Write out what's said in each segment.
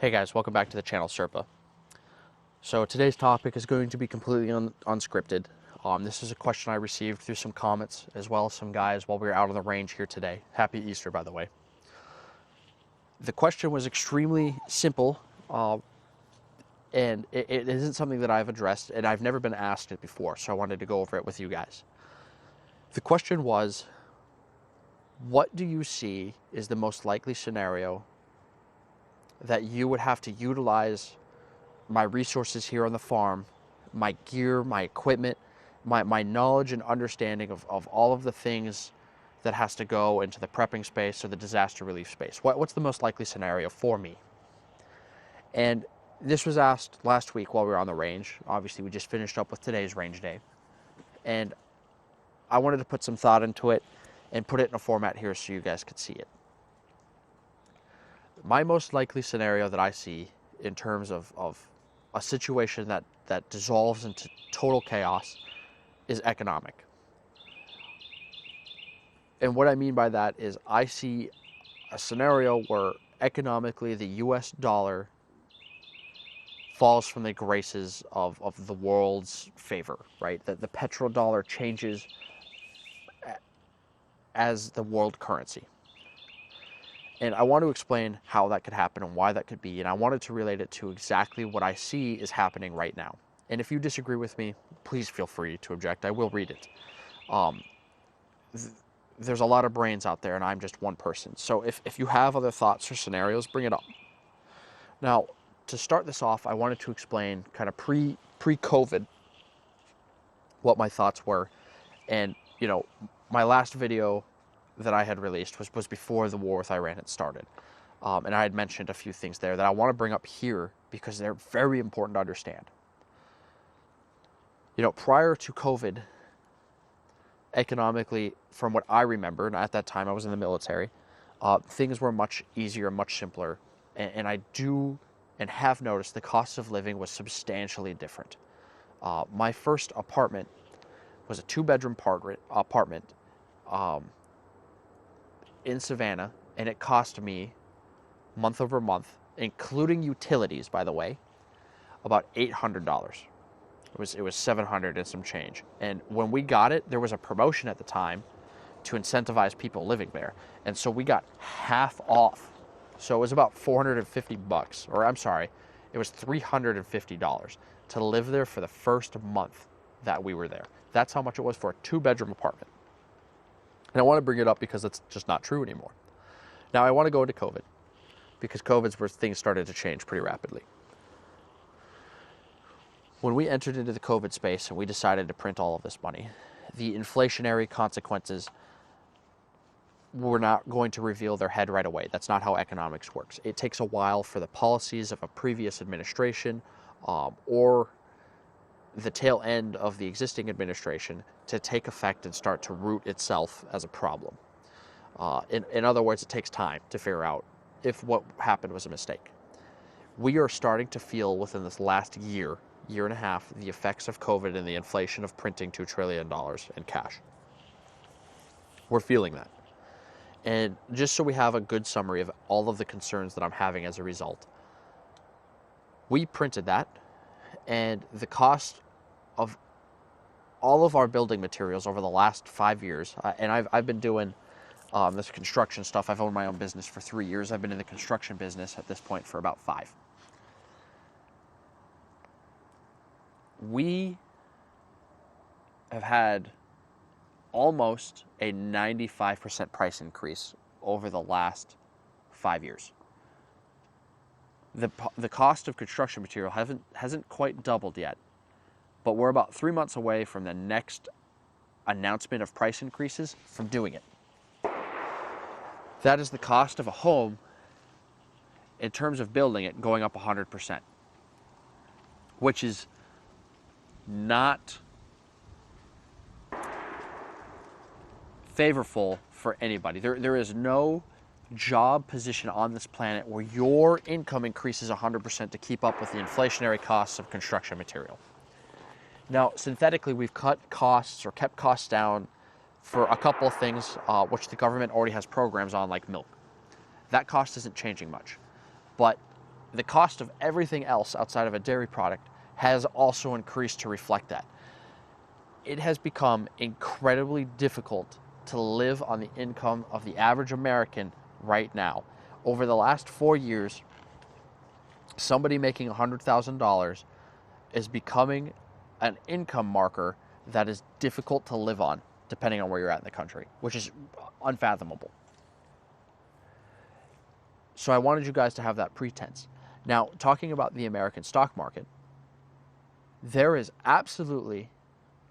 Hey guys, welcome back to the channel Serpa. So today's topic is going to be completely unscripted. This is a question I received through some comments as well as some guys while we were out on the range here today. Happy Easter, by the way. The question was extremely simple, and it isn't something that I've addressed, and I've never been asked it before, so I wanted to go over it with you guys. The question was, what do you see is the most likely scenario that you would have to utilize my resources here on the farm, my gear, my equipment, my knowledge and understanding of all of the things that has to go into the prepping space or the disaster relief space? What's the most likely scenario for me? And this was asked last week while we were on the range. Obviously, we just finished up with today's range day. And I wanted to put some thought into it and put it in a format here so you guys could see it. My most likely scenario that I see in terms of a situation that dissolves into total chaos is economic. And what I mean by that is I see a scenario where economically the US dollar falls from the graces of the world's favor, right? That the petrodollar changes as the world currency. And I want to explain how that could happen and why that could be. And I wanted to relate it to exactly what I see is happening right now. And if you disagree with me, please feel free to object. I will read it. There's a lot of brains out there, and I'm just one person. So if you have other thoughts or scenarios, bring it up. Now, to start this off, I wanted to explain kind of pre-COVID what my thoughts were. And, you know, my last video that I had released was before the war with Iran had started. And I had mentioned a few things there that I want to bring up here because they're very important to understand. You know, prior to COVID, economically, from what I remember, and at that time I was in the military, things were much easier, much simpler. And I do and have noticed the cost of living was substantially different. My first apartment was a 2-bedroom apartment in Savannah, and it cost me, month over month, including utilities, by the way, about $800. It was $700 and some change. And when we got it, there was a promotion at the time to incentivize people living there, and so we got half off. So it was about $450, or I'm sorry, it was $350 to live there for the first month that we were there. That's how much it was for a 2-bedroom apartment. And I want to bring it up because it's just not true anymore. Now I want to go into COVID because COVID's where things started to change pretty rapidly. When we entered into the COVID space and we decided to print all of this money, the inflationary consequences were not going to reveal their head right away. That's not how economics works. It takes a while for the policies of a previous administration or the tail end of the existing administration to take effect and start to root itself as a problem. In other words, it takes time to figure out if what happened was a mistake. We are starting to feel within this last year and a half, the effects of COVID and the inflation of printing $2 trillion in cash. We're feeling that. And just so we have a good summary of all of the concerns that I'm having as a result, we printed that, and the cost of all of our building materials over the last 5 years, and I've been doing this construction stuff. I've owned my own business for 3 years. I've been in the construction business at this point for about 5. We have had almost a 95% price increase over the last 5 years. The cost of construction material hasn't quite doubled yet, but we're about 3 months away from the next announcement of price increases from doing it. That is the cost of a home in terms of building it going up 100%, which is not favorable for anybody. There is no job position on this planet where your income increases 100% to keep up with the inflationary costs of construction material. Now, synthetically, we've cut costs or kept costs down for a couple of things, which the government already has programs on, like milk. That cost isn't changing much. But the cost of everything else outside of a dairy product has also increased to reflect that. It has become incredibly difficult to live on the income of the average American right now. Over the last 4 years, somebody making $100,000 is becoming an income marker that is difficult to live on, depending on where you're at in the country, which is unfathomable. So I wanted you guys to have that pretense. Now, talking about the American stock market, there is absolutely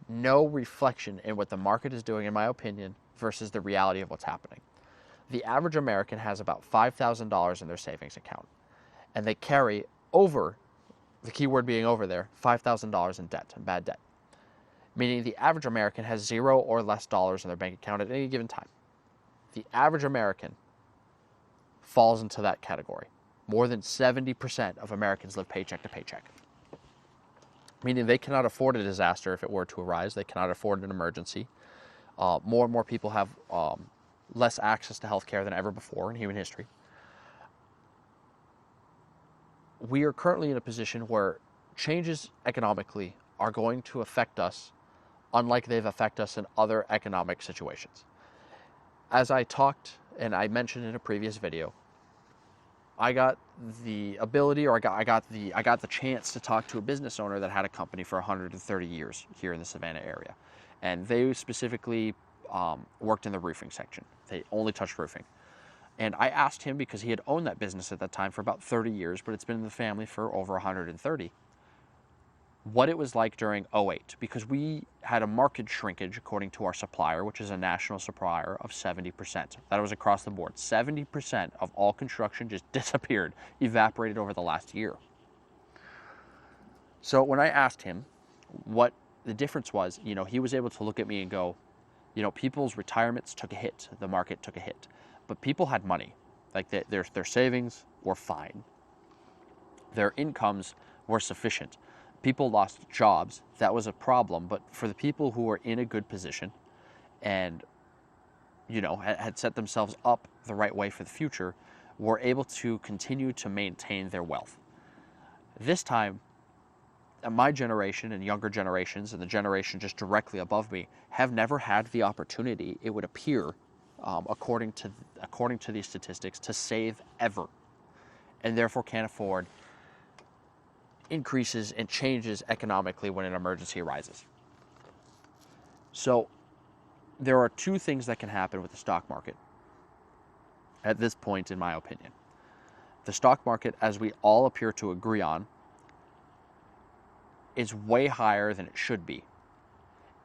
no reflection in what the market is doing, in my opinion, versus the reality of what's happening. The average American has about $5,000 in their savings account, and they carry over, the key word being over there, $5,000 in debt, in bad debt. Meaning the average American has $0 or less dollars in their bank account at any given time. The average American falls into that category. More than 70% of Americans live paycheck to paycheck. Meaning they cannot afford a disaster if it were to arise. They cannot afford an emergency. More and more people have less access to health care than ever before in human history. We are currently in a position where changes economically are going to affect us unlike they've affected us in other economic situations. As I talked and I mentioned in a previous video, I got the ability, or I got the chance to talk to a business owner that had a company for 130 years here in the Savannah area, and they specifically worked in the roofing section. They only touched roofing, and I asked him, because he had owned that business at that time for about 30 years, but it's been in the family for over 130. What it was like during 08, because we had a market shrinkage according to our supplier, which is a national supplier, of 70%. That was across the board. 70% of all construction just disappeared, evaporated over the last year. So when I asked him what the difference was, he was able to look at me and go, people's retirements took a hit, the market took a hit, but people had money. Like their savings were fine. Their incomes were sufficient. People lost jobs. That was a problem. But for the people who were in a good position and, had set themselves up the right way for the future, were able to continue to maintain their wealth. This time, my generation and younger generations and the generation just directly above me have never had the opportunity, it would appear, according to these statistics, to save ever, and therefore can't afford increases and changes economically when an emergency arises. So there are two things that can happen with the stock market at this point, in my opinion. The stock market, as we all appear to agree on, is way higher than it should be.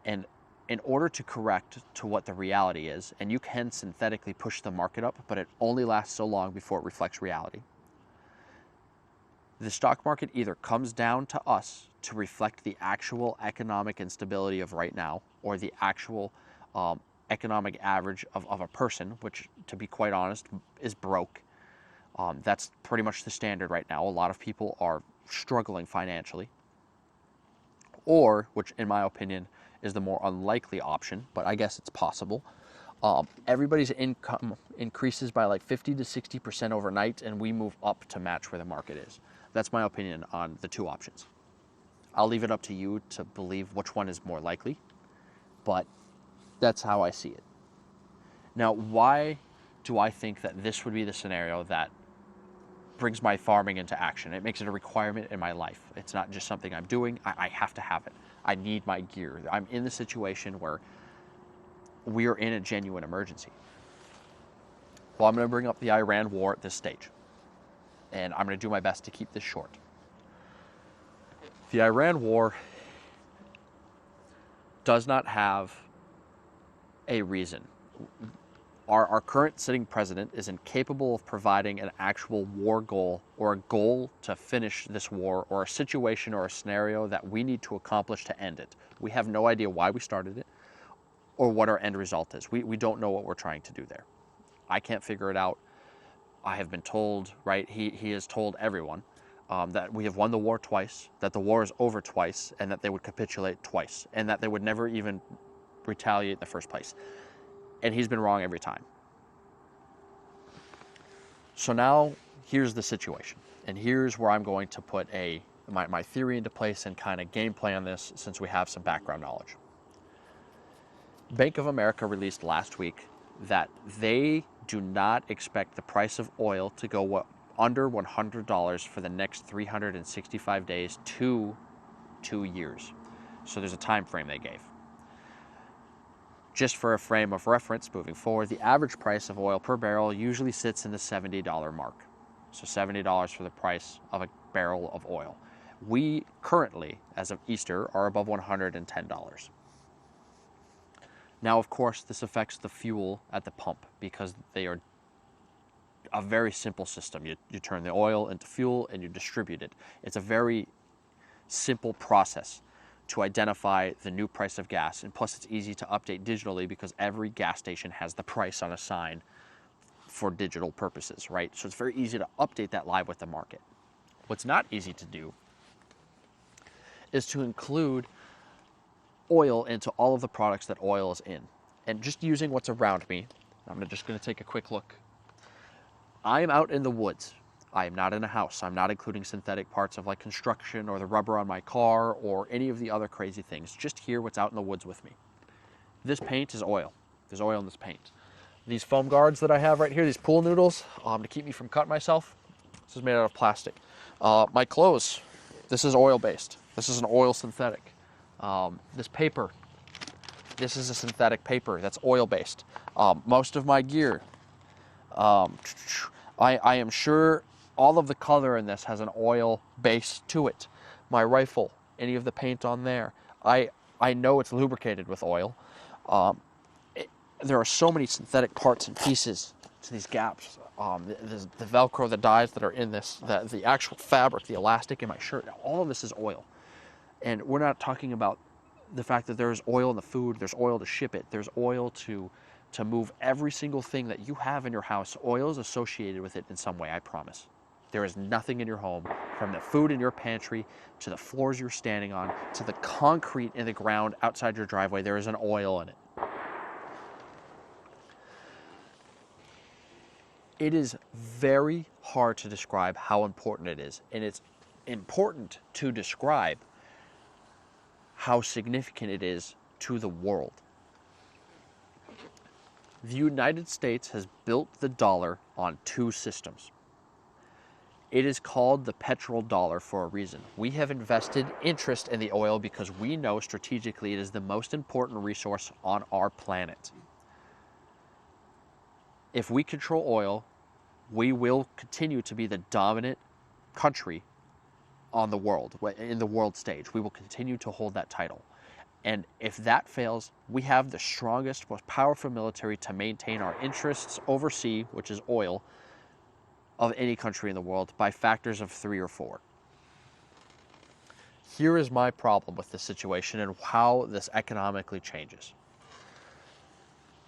And in order to correct to what the reality is, and you can synthetically push the market up, but it only lasts so long before it reflects reality. The stock market either comes down to us to reflect the actual economic instability of right now, or the actual economic average of a person, which, to be quite honest, is broke. That's pretty much the standard right now. A lot of people are struggling financially. Or, which in my opinion is the more unlikely option, but I guess it's possible, everybody's income increases by like 50 to 60% overnight, and we move up to match where the market is. That's my opinion on the two options. I'll leave it up to you to believe which one is more likely, but that's how I see it. Now, why do I think that this would be the scenario that brings my farming into action? It makes it a requirement in my life. It's not just something I'm doing. I have to have it. I need my gear. I'm in the situation where we are in a genuine emergency. Well, I'm going to bring up the Iran war at this stage, and I'm going to do my best to keep this short. The Iran war does not have a reason. Our current sitting president is incapable of providing an actual war goal, or a goal to finish this war, or a situation or a scenario that we need to accomplish to end it. We have no idea why we started it or what our end result is. We don't know what we're trying to do there. I can't figure it out. I have been told, right, he has told everyone that we have won the war twice, that the war is over twice, and that they would capitulate twice, and that they would never even retaliate in the first place. And he's been wrong every time. So now here's the situation. And here's where I'm going to put my theory into place and kind of game plan this, since we have some background knowledge. Bank of America released last week that they do not expect the price of oil to go under $100 for the next 365 days to 2 years. So there's a time frame they gave. Just for a frame of reference, moving forward, the average price of oil per barrel usually sits in the $70 mark. So $70 for the price of a barrel of oil. We currently, as of Easter, are above $110. Now, of course, this affects the fuel at the pump because they are a very simple system. You turn the oil into fuel and you distribute it. It's a very simple process to identify the new price of gas, and plus it's easy to update digitally because every gas station has the price on a sign for digital purposes, right? So it's very easy to update that live with the market. What's not easy to do is to include oil into all of the products that oil is in. And just using what's around me, I'm just going to take a quick look. I'm out in the woods. I am not in a house. I'm not including synthetic parts of like construction or the rubber on my car or any of the other crazy things. Just hear what's out in the woods with me. This paint is oil. There's oil in this paint. These foam guards that I have right here, these pool noodles, to keep me from cutting myself, this is made out of plastic. My clothes, this is oil-based. This is an oil synthetic. This paper, this is a synthetic paper that's oil-based. Most of my gear, I am sure all of the color in this has an oil base to it. My rifle, any of the paint on there, I know it's lubricated with oil. There are so many synthetic parts and pieces to these gaps. The Velcro, the dyes that are in this, the actual fabric, the elastic in my shirt, all of this is oil. And we're not talking about the fact that there's oil in the food, there's oil to ship it, there's oil to move every single thing that you have in your house. Oil is associated with it in some way, I promise. There is nothing in your home, from the food in your pantry, to the floors you're standing on, to the concrete in the ground outside your driveway, there is an oil in it. It is very hard to describe how important it is, and it's important to describe how significant it is to the world. The United States has built the dollar on two systems. It is called the petrodollar for a reason. We have invested interest in the oil because we know strategically it is the most important resource on our planet. If we control oil, we will continue to be the dominant country on the world, in the world stage. We will continue to hold that title. And if that fails, we have the strongest, most powerful military to maintain our interests overseas, which is oil, of any country in the world by factors of 3 or 4. Here is my problem with this situation and how this economically changes.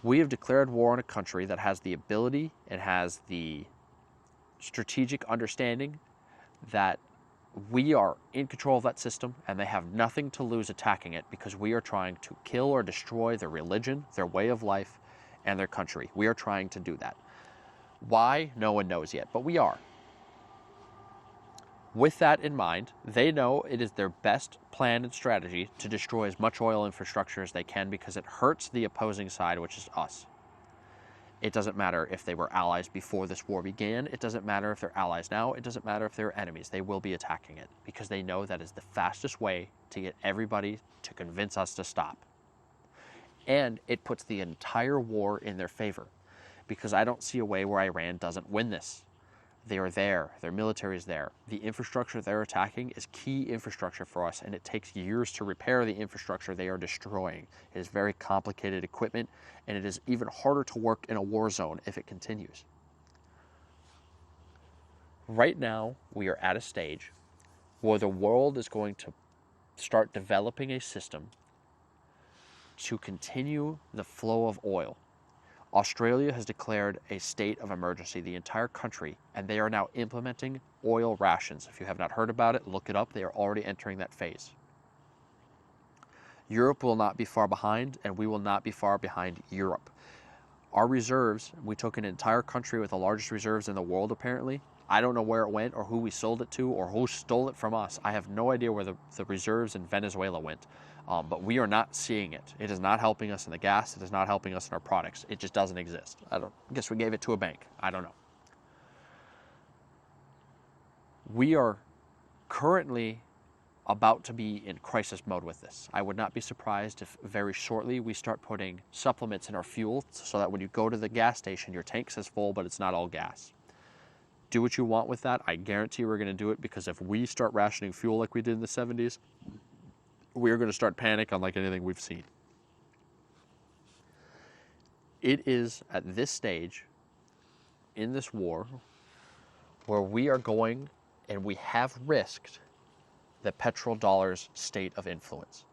We have declared war on a country that has the ability and has the strategic understanding that we are in control of that system and they have nothing to lose attacking it because we are trying to kill or destroy their religion, their way of life, and their country. We are trying to do that. Why? No one knows yet, but we are. With that in mind, they know it is their best plan and strategy to destroy as much oil infrastructure as they can because it hurts the opposing side, which is us. It doesn't matter if they were allies before this war began. It doesn't matter if they're allies now. It doesn't matter if they're enemies. They will be attacking it because they know that is the fastest way to get everybody to convince us to stop. And it puts the entire war in their favor because I don't see a way where Iran doesn't win this. They are there. Their military is there. The infrastructure they're attacking is key infrastructure for us, and it takes years to repair the infrastructure they are destroying. It is very complicated equipment, and it is even harder to work in a war zone if it continues. Right now, we are at a stage where the world is going to start developing a system to continue the flow of oil. Australia has declared a state of emergency, the entire country, and they are now implementing oil rations. If you have not heard about it, look it up. They are already entering that phase. Europe will not be far behind, and we will not be far behind Europe. Our reserves, we took an entire country with the largest reserves in the world apparently. I don't know where it went or who we sold it to or who stole it from us. I have no idea where the reserves in Venezuela went, but we are not seeing it. It is not helping us in the gas. It is not helping us in our products. It just doesn't exist. I guess we gave it to a bank. I don't know. We are currently about to be in crisis mode with this. I would not be surprised if very shortly we start putting supplements in our fuel so that when you go to the gas station, your tank says full, but it's not all gas. Do what you want with that. I guarantee we're going to do it, because if we start rationing fuel like we did in the 70s, we're going to start panic unlike anything we've seen. It is at this stage in this war where we are going, and we have risked the petrodollar's state of influence.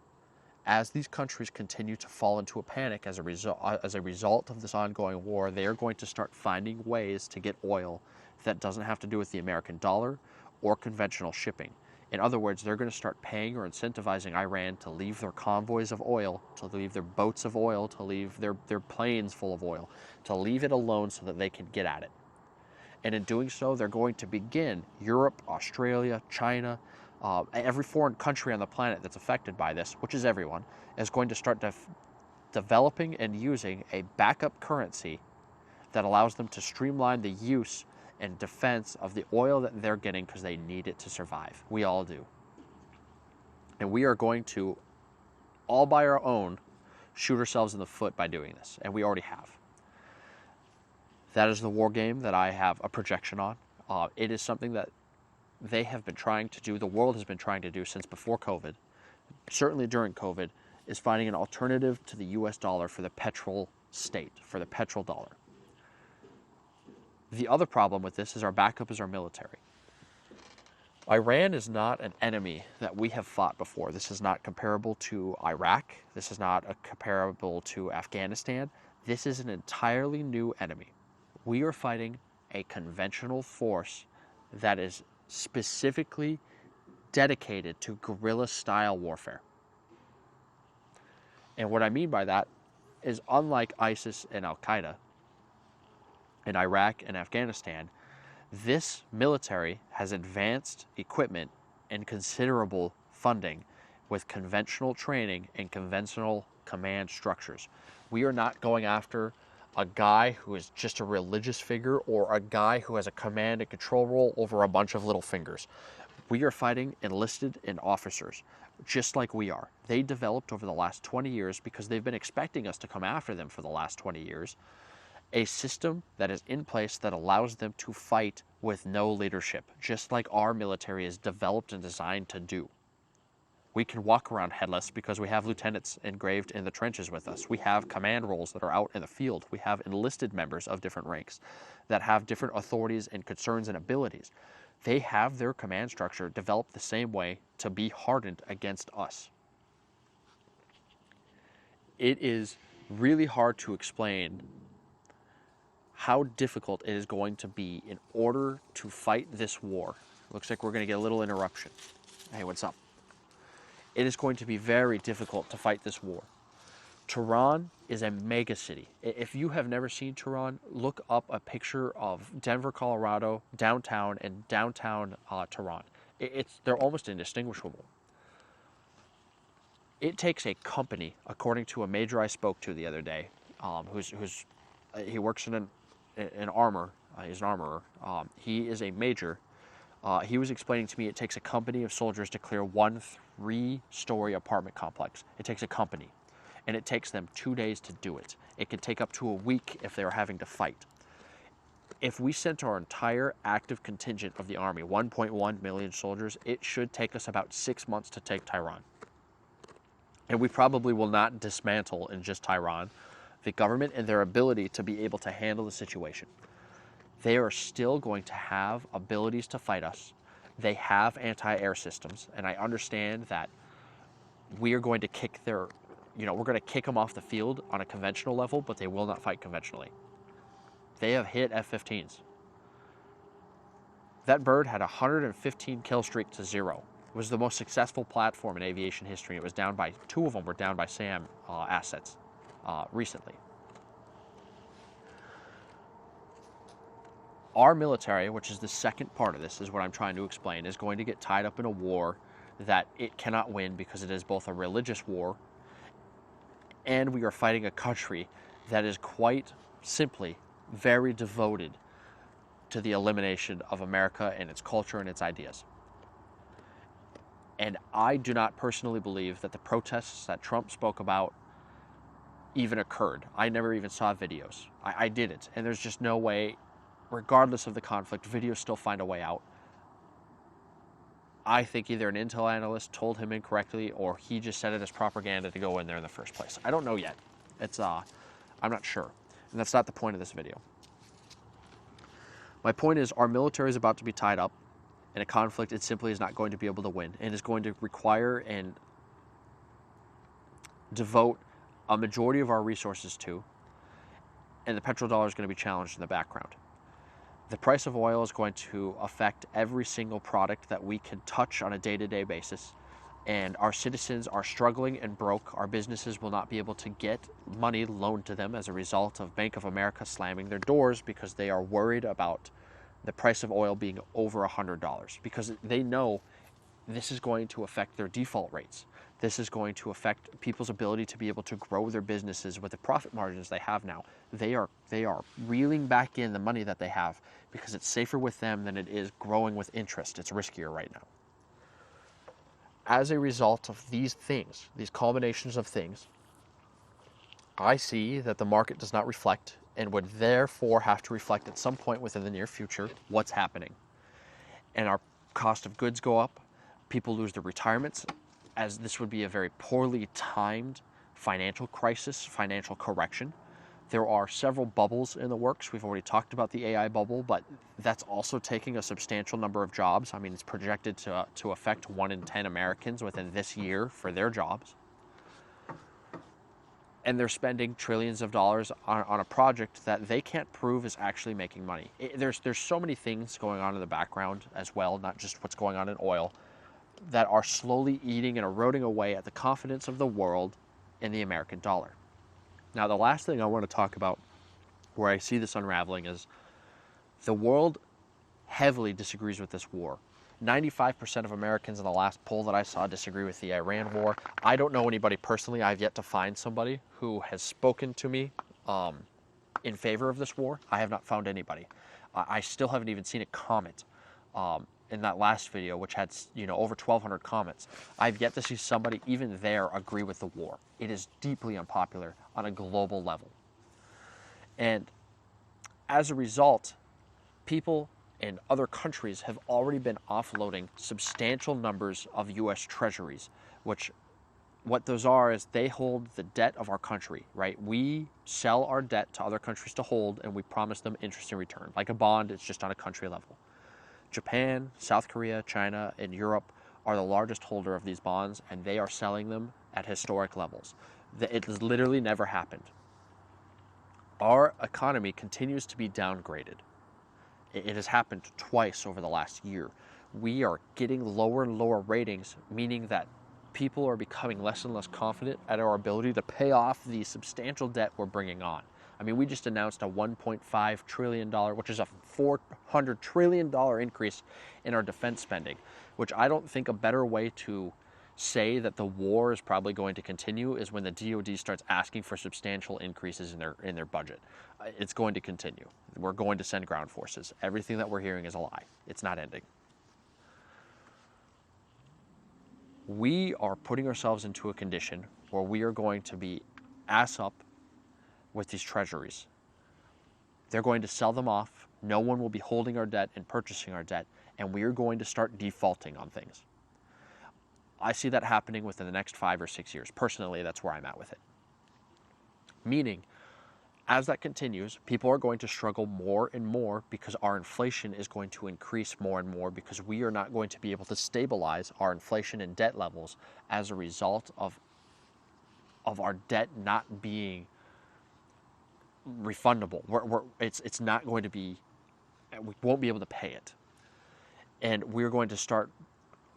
As these countries continue to fall into a panic as a result of this ongoing war, they are going to start finding ways to get oil that doesn't have to do with the American dollar or conventional shipping. In other words, they're going to start paying or incentivizing Iran to leave their convoys of oil, to leave their boats of oil, to leave their planes full of oil, to leave it alone so that they can get at it. And in doing so, they're going to begin, Europe, Australia, China, every foreign country on the planet that's affected by this, which is everyone, is going to start developing and using a backup currency that allows them to streamline the use and defense of the oil that they're getting because they need it to survive. We all do. And we are going to, all by our own, shoot ourselves in the foot by doing this. And we already have. That is the war game that I have a projection on. It is something that they have been trying to do, the world has been trying to do since before COVID, certainly during COVID, is finding an alternative to the US dollar for the petrol state, for the petrodollar. The other problem with this is our backup is our military. Iran is not an enemy that we have fought before. This is not comparable to Iraq. This is not comparable to Afghanistan. This is an entirely new enemy. We are fighting a conventional force that is specifically dedicated to guerrilla-style warfare. And what I mean by that is, unlike ISIS and Al-Qaeda in Iraq and Afghanistan, this military has advanced equipment and considerable funding with conventional training and conventional command structures. We are not going after a guy who is just a religious figure or a guy who has a command and control role over a bunch of little fingers. We are fighting enlisted and officers, just like we are. They developed over the last 20 years, because they've been expecting us to come after them for the last 20 years, a system that is in place that allows them to fight with no leadership, just like our military is developed and designed to do. We can walk around headless because we have lieutenants engraved in the trenches with us. We have command roles that are out in the field. We have enlisted members of different ranks that have different authorities and concerns and abilities. They have their command structure developed the same way to be hardened against us. It is really hard to explain how difficult it is going to be in order to fight this war. Looks like we're going to get a little interruption. Hey, what's up? It is going to be very difficult to fight this war. Tehran is a mega city. If you have never seen Tehran, look up a picture of Denver, Colorado, downtown, and downtown Tehran. They're almost indistinguishable. It takes a company, according to a major I spoke to the other day, he works in an armor. He's an armorer. He is a major. He was explaining to me it takes a company of soldiers to clear one 3-story apartment complex. It takes a company, and it takes them 2 days to do it. It could take up to a week if they are having to fight. If we sent our entire active contingent of the army, 1.1 million soldiers, it should take us about 6 months to take Tehran. And we probably will not dismantle in just Tehran the government and their ability to be able to handle the situation. They are still going to have abilities to fight us. They have anti-air systems, and I understand that we are going to kick we're going to kick them off the field on a conventional level, but they will not fight conventionally. They have hit F-15s. That bird had a 115 kill streak to 0. It was the most successful platform in aviation history. It was down by, 2 of them were down by SAM assets recently. Our military, which is the second part of this, is what I'm trying to explain, is going to get tied up in a war that it cannot win because it is both a religious war and we are fighting a country that is quite simply very devoted to the elimination of America and its culture and its ideas. And I do not personally believe that the protests that Trump spoke about even occurred. I never even saw videos. I didn't. And there's just no way, regardless of the conflict, videos still find a way out. I think either an intel analyst told him incorrectly or he just said it as propaganda to go in there in the first place. I don't know yet. I'm not sure. And that's not the point of this video. My point is our military is about to be tied up in a conflict it simply is not going to be able to win and is going to require and devote a majority of our resources to, and the petrodollar is going to be challenged in the background. The price of oil is going to affect every single product that we can touch on a day-to-day basis, and our citizens are struggling and broke. Our businesses will not be able to get money loaned to them as a result of Bank of America slamming their doors because they are worried about the price of oil being over $100, because they know this is going to affect their default rates. This is going to affect people's ability to be able to grow their businesses with the profit margins they have now. They are reeling back in the money that they have because it's safer with them than it is growing with interest. It's riskier right now. As a result of these things, these culminations of things, I see that the market does not reflect and would therefore have to reflect at some point within the near future what's happening. And our cost of goods go up, people lose their retirements, as this would be a very poorly timed financial crisis, financial correction. There are several bubbles in the works. We've already talked about the AI bubble, but that's also taking a substantial number of jobs. I mean, it's projected to affect 1 in 10 Americans within this year for their jobs. And they're spending trillions of dollars on a project that they can't prove is actually making money. There's so many things going on in the background as well, not just what's going on in oil, that are slowly eating and eroding away at the confidence of the world in the American dollar. Now, the last thing I want to talk about where I see this unraveling is the world heavily disagrees with this war. 95% of Americans in the last poll that I saw disagree with the Iran war. I don't know anybody personally. I've yet to find somebody who has spoken to me in favor of this war. I have not found anybody. I still haven't even seen a comment in that last video, which had over 1,200 comments. I've yet to see somebody even there agree with the war. It is deeply unpopular on a global level. And as a result, people in other countries have already been offloading substantial numbers of U.S. treasuries, which what those are is they hold the debt of our country, right? We sell our debt to other countries to hold, and we promise them interest in return. Like a bond, it's just on a country level. Japan, South Korea, China, and Europe are the largest holder of these bonds, and they are selling them at historic levels. It has literally never happened. Our economy continues to be downgraded. It has happened twice over the last year. We are getting lower and lower ratings, meaning that people are becoming less and less confident at our ability to pay off the substantial debt we're bringing on. I mean, we just announced a $1.5 trillion, which is a $400 trillion increase in our defense spending, which I don't think a better way to say that the war is probably going to continue is when the DoD starts asking for substantial increases in their budget. It's going to continue. We're going to send ground forces. Everything that we're hearing is a lie. It's not ending. We are putting ourselves into a condition where we are going to be ass up with these treasuries. They're going to sell them off. No one will be holding our debt and purchasing our debt, and we are going to start defaulting on things. I see that happening within the next 5 or 6 years. Personally, that's where I'm at with it. Meaning, as that continues, people are going to struggle more and more because our inflation is going to increase more and more because we are not going to be able to stabilize our inflation and debt levels as a result of our debt not being refundable. It's not going to be, we won't be able to pay it. And we're going to start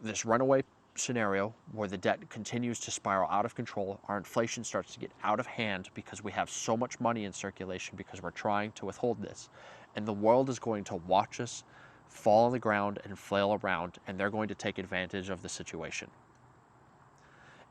this runaway scenario where the debt continues to spiral out of control, our inflation starts to get out of hand because we have so much money in circulation because we're trying to withhold this, and the world is going to watch us fall on the ground and flail around, and they're going to take advantage of the situation.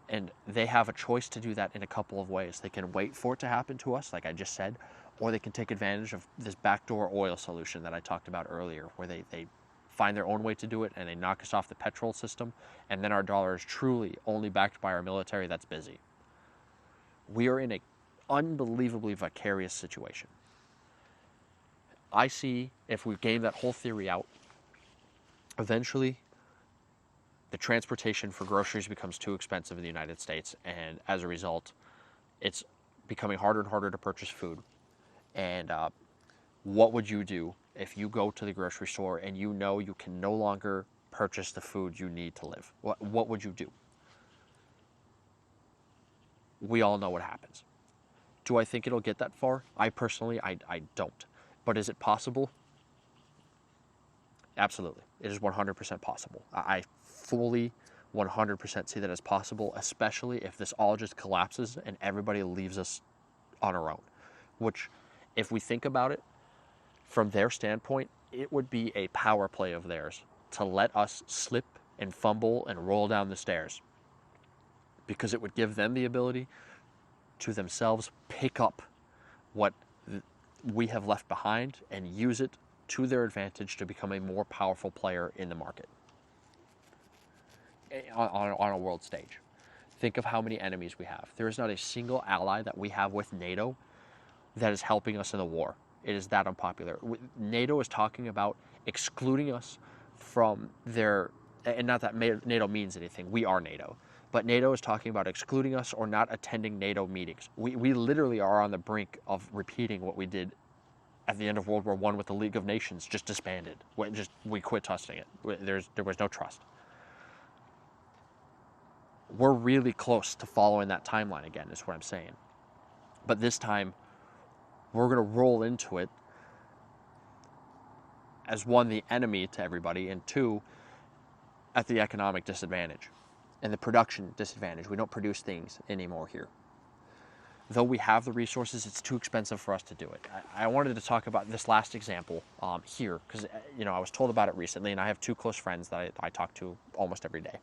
And they have a choice to do that in a couple of ways. They can wait for it to happen to us, like I just said, or they can take advantage of this backdoor oil solution that I talked about earlier, where they find their own way to do it and they knock us off the petrol system, and then our dollar is truly only backed by our military that's busy. We are in an unbelievably vicarious situation. I see, if we game that whole theory out, eventually the transportation for groceries becomes too expensive in the United States, and as a result, it's becoming harder and harder to purchase food. And what would you do if you go to the grocery store and you know you can no longer purchase the food you need to live? What would you do? We all know what happens. Do I think it'll get that far? I personally, I don't. But is it possible? Absolutely. It is 100% possible. I fully 100% see that as possible, especially if this all just collapses and everybody leaves us on our own. Which, if we think about it, from their standpoint, it would be a power play of theirs to let us slip and fumble and roll down the stairs, because it would give them the ability to themselves pick up what we have left behind and use it to their advantage to become a more powerful player in the market on a world stage. Think of how many enemies we have. There is not a single ally that we have with NATO that is helping us in the war. It is that unpopular. NATO is talking about excluding us from their, and not that NATO means anything, we are NATO, but NATO is talking about excluding us or not attending NATO meetings. We literally are on the brink of repeating what we did at the end of World War I with the League of Nations, just disbanded. We quit trusting it. There was no trust. We're really close to following that timeline again, is what I'm saying. But this time, we're going to roll into it as, one, the enemy to everybody, and two, at the economic disadvantage and the production disadvantage. We don't produce things anymore here. Though we have the resources, it's too expensive for us to do it. I wanted to talk about this last example here because I was told about it recently, and I have two close friends that I talk to almost every day.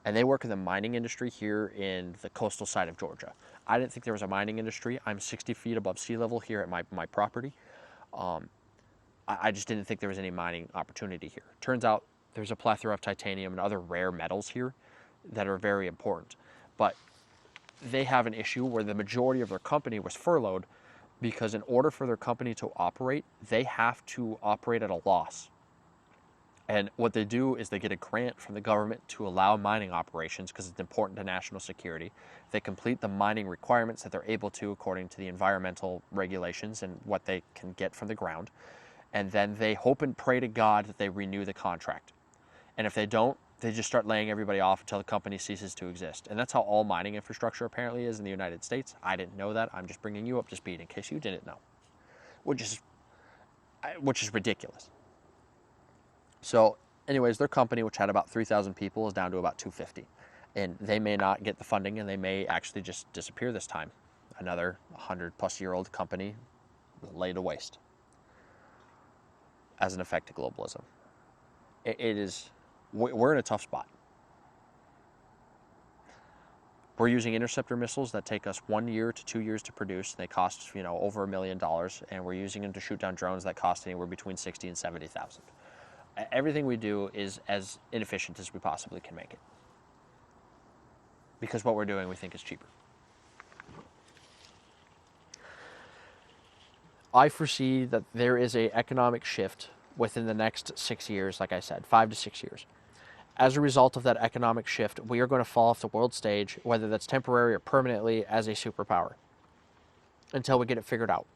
And they work in the mining industry here in the coastal side of Georgia. I didn't think there was a mining industry. I'm 60 feet above sea level here at my property. I just didn't think there was any mining opportunity here. Turns out there's a plethora of titanium and other rare metals here that are very important. But they have an issue where the majority of their company was furloughed because in order for their company to operate, they have to operate at a loss. And what they do is they get a grant from the government to allow mining operations because it's important to national security. They complete the mining requirements that they're able to according to the environmental regulations and what they can get from the ground. And then they hope and pray to God that they renew the contract. And if they don't, they just start laying everybody off until the company ceases to exist. And that's how all mining infrastructure apparently is in the United States. I didn't know that. I'm just bringing you up to speed in case you didn't know, which is ridiculous. So anyways, their company, which had about 3,000 people, is down to about 250. And they may not get the funding, and they may actually just disappear this time. Another 100-plus-year-old company laid to waste as an effect of globalism. We're in a tough spot. We're using interceptor missiles that take us 1 year to 2 years to produce. They cost over $1 million, and we're using them to shoot down drones that cost anywhere between $60,000 and $70,000. Everything we do is as inefficient as we possibly can make it, because what we're doing we think is cheaper. I foresee that there is an economic shift within the next 6 years, like I said, 5 to 6 years. As a result of that economic shift, we are going to fall off the world stage, whether that's temporary or permanently, as a superpower, until we get it figured out.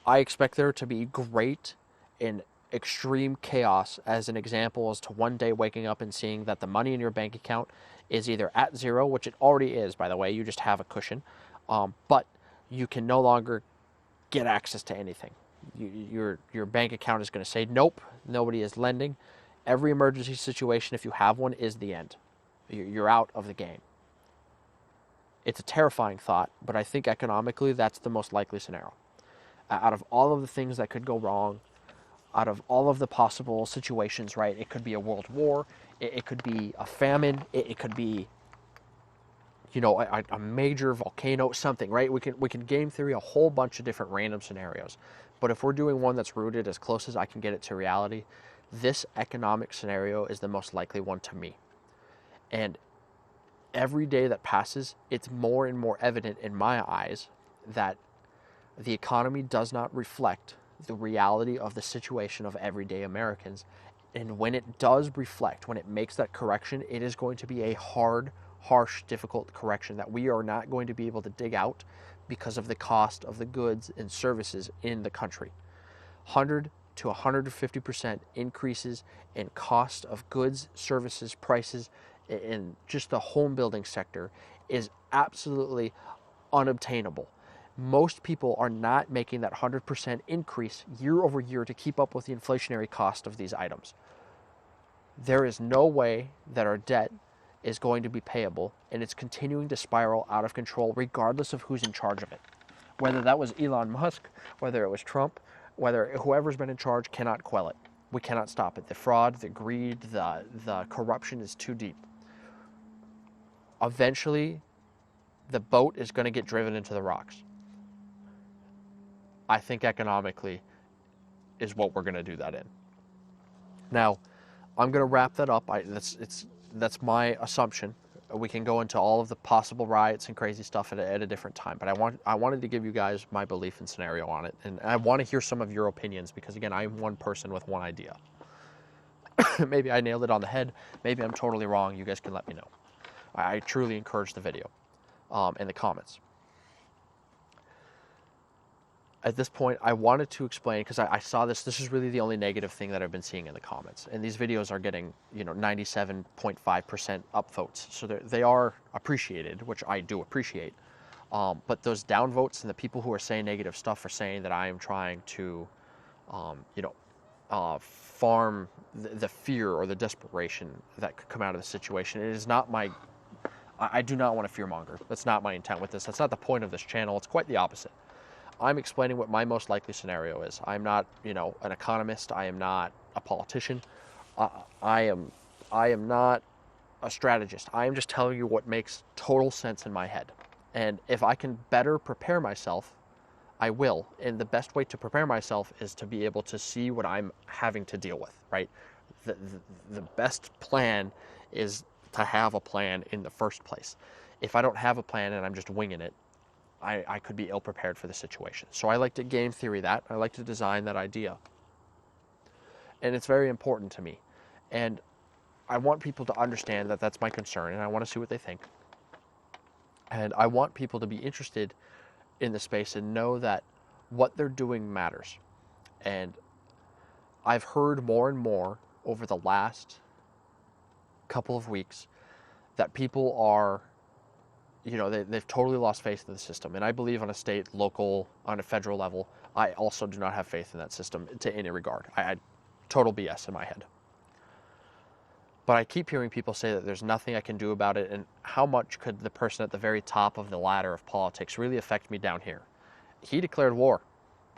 I expect there to be great and extreme chaos as an example as to one day waking up and seeing that the money in your bank account is either at zero, which it already is, by the way, you just have a cushion, but you can no longer get access to anything. Your bank account is going to say, nope, nobody is lending. Every emergency situation, if you have one, is the end. You're out of the game. It's a terrifying thought, but I think economically that's the most likely scenario. Out of all of the things that could go wrong, out of all of the possible situations, right? It could be a world war, it could be a famine, it could be, you know, a major volcano, something, right? We can game theory a whole bunch of different random scenarios. But if we're doing one that's rooted as close as I can get it to reality, this economic scenario is the most likely one to me. And every day that passes, it's more and more evident in my eyes that the economy does not reflect the reality of the situation of everyday Americans. And when it does reflect, when it makes that correction, it is going to be a hard, harsh, difficult correction that we are not going to be able to dig out because of the cost of the goods and services in the country. 100 to 150% increases in cost of goods, services, prices in just the home building sector is absolutely unobtainable. Most people are not making that 100% increase year over year to keep up with the inflationary cost of these items. There is no way that our debt is going to be payable, and it's continuing to spiral out of control regardless of who's in charge of it. Whether that was Elon Musk, whether it was Trump, whether whoever's been in charge cannot quell it. We cannot stop it. The fraud, the greed, the corruption is too deep. Eventually, the boat is going to get driven into the rocks. I think economically is what we're going to do that in. Now, I'm going to wrap that up. That's my assumption. We can go into all of the possible riots and crazy stuff at a different time, but I wanted to give you guys my belief and scenario on it, and I want to hear some of your opinions because, again, I'm one person with one idea. Maybe I nailed it on the head. Maybe I'm totally wrong. You guys can let me know. I truly encourage the video and the comments. At this point, I wanted to explain, because I saw this is really the only negative thing that I've been seeing in the comments. And these videos are getting, 97.5% upvotes. So they are appreciated, which I do appreciate. But those downvotes and the people who are saying negative stuff are saying that I am trying to, farm the fear or the desperation that could come out of the situation. It is not I do not want to fearmonger. That's not my intent with this. That's not the point of this channel. It's quite the opposite. I'm explaining what my most likely scenario is. I'm not, an economist. I am not a politician. I am not a strategist. I am just telling you what makes total sense in my head. And if I can better prepare myself, I will. And the best way to prepare myself is to be able to see what I'm having to deal with, right? The best plan is to have a plan in the first place. If I don't have a plan and I'm just winging it, I could be ill-prepared for the situation. So I like to game theory that. I like to design that idea. And it's very important to me. And I want people to understand that that's my concern, and I want to see what they think. And I want people to be interested in the space and know that what they're doing matters. And I've heard more and more over the last couple of weeks that people are, they've totally lost faith in the system. And I believe on a state, local, on a federal level, I also do not have faith in that system to any regard. I total BS in my head. But I keep hearing people say that there's nothing I can do about it, and how much could the person at the very top of the ladder of politics really affect me down here? He declared war.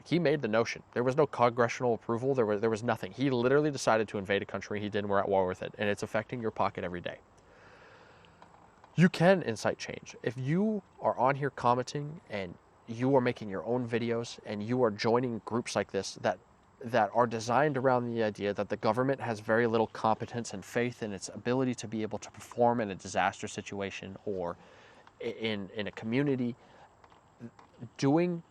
He made the notion. There was no congressional approval. There was nothing. He literally decided to invade a country he didn't. We're at war with it, and it's affecting your pocket every day. You can incite change. If you are on here commenting and you are making your own videos and you are joining groups like this that are designed around the idea that the government has very little competence and faith in its ability to be able to perform in a disaster situation or in a community, doing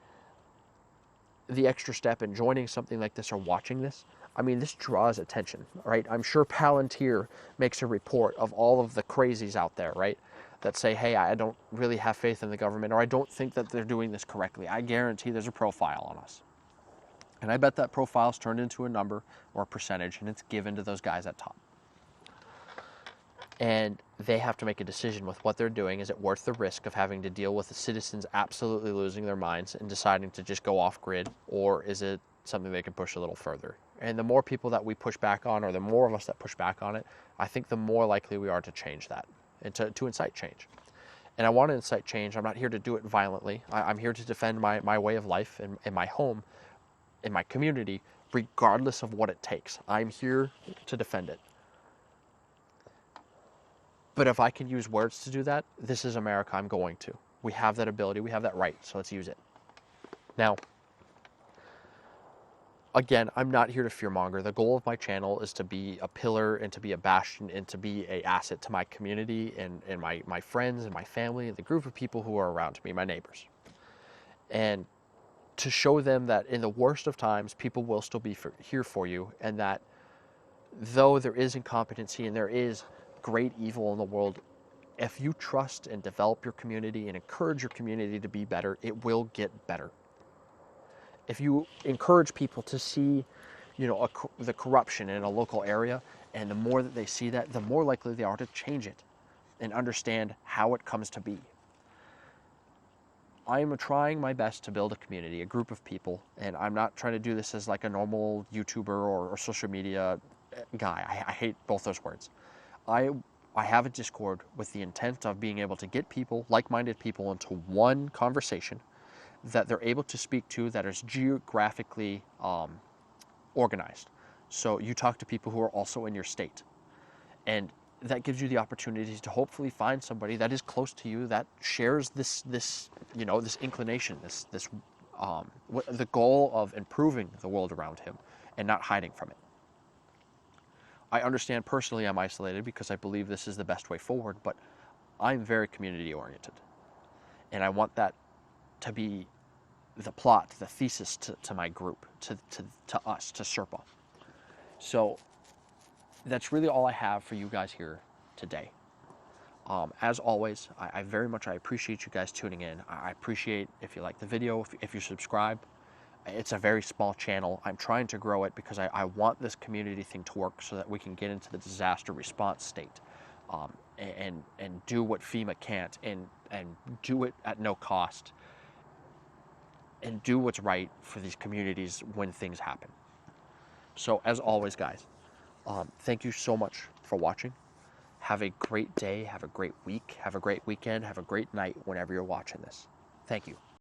the extra step and joining something like this or watching this, this draws attention, right? I'm sure Palantir makes a report of all of the crazies out there, right? That say, hey, I don't really have faith in the government, or I don't think that they're doing this correctly. I guarantee there's a profile on us. And I bet that profile is turned into a number or a percentage, and it's given to those guys at top. And they have to make a decision with what they're doing. Is it worth the risk of having to deal with the citizens absolutely losing their minds and deciding to just go off grid, or is it something they can push a little further? And the more people that we push back on, or the more of us that push back on it, I think the more likely we are to change that. and to incite change. And I want to incite change. I'm not here to do it violently. I'm here to defend my way of life and my home, in my community, regardless of what it takes. I'm here to defend it. But if I can use words to do that, this is America. I'm going to. We have that ability. We have that right. So let's use it. Now, again, I'm not here to fearmonger. The goal of my channel is to be a pillar and to be a bastion and to be an asset to my community and my friends and my family and the group of people who are around me, my neighbors. And to show them that in the worst of times, people will still be here for you, and that though there is incompetency and there is great evil in the world, if you trust and develop your community and encourage your community to be better, it will get better. If you encourage people to see, the corruption in a local area, and the more that they see that, the more likely they are to change it and understand how it comes to be. I am trying my best to build a community, a group of people, and I'm not trying to do this as like a normal YouTuber or social media guy. I hate both those words. I have a Discord with the intent of being able to get people, like-minded people, into one conversation that they're able to speak to that is geographically organized. So you talk to people who are also in your state, and that gives you the opportunity to hopefully find somebody that is close to you that shares this inclination, the goal of improving the world around him and not hiding from it. I understand personally I'm isolated because I believe this is the best way forward, but I'm very community oriented, and I want that to be the plot, the thesis to my group, to us, to Serpa. So that's really all I have for you guys here today. As always, I very much appreciate you guys tuning in. I appreciate if you like the video, if you subscribe. It's a very small channel. I'm trying to grow it because I want this community thing to work so that we can get into the disaster response state, and do what FEMA can't, and do it at no cost, and do what's right for these communities when things happen. So as always, guys, thank you so much for watching. Have a great day, have a great week, have a great weekend, have a great night whenever you're watching this. Thank you.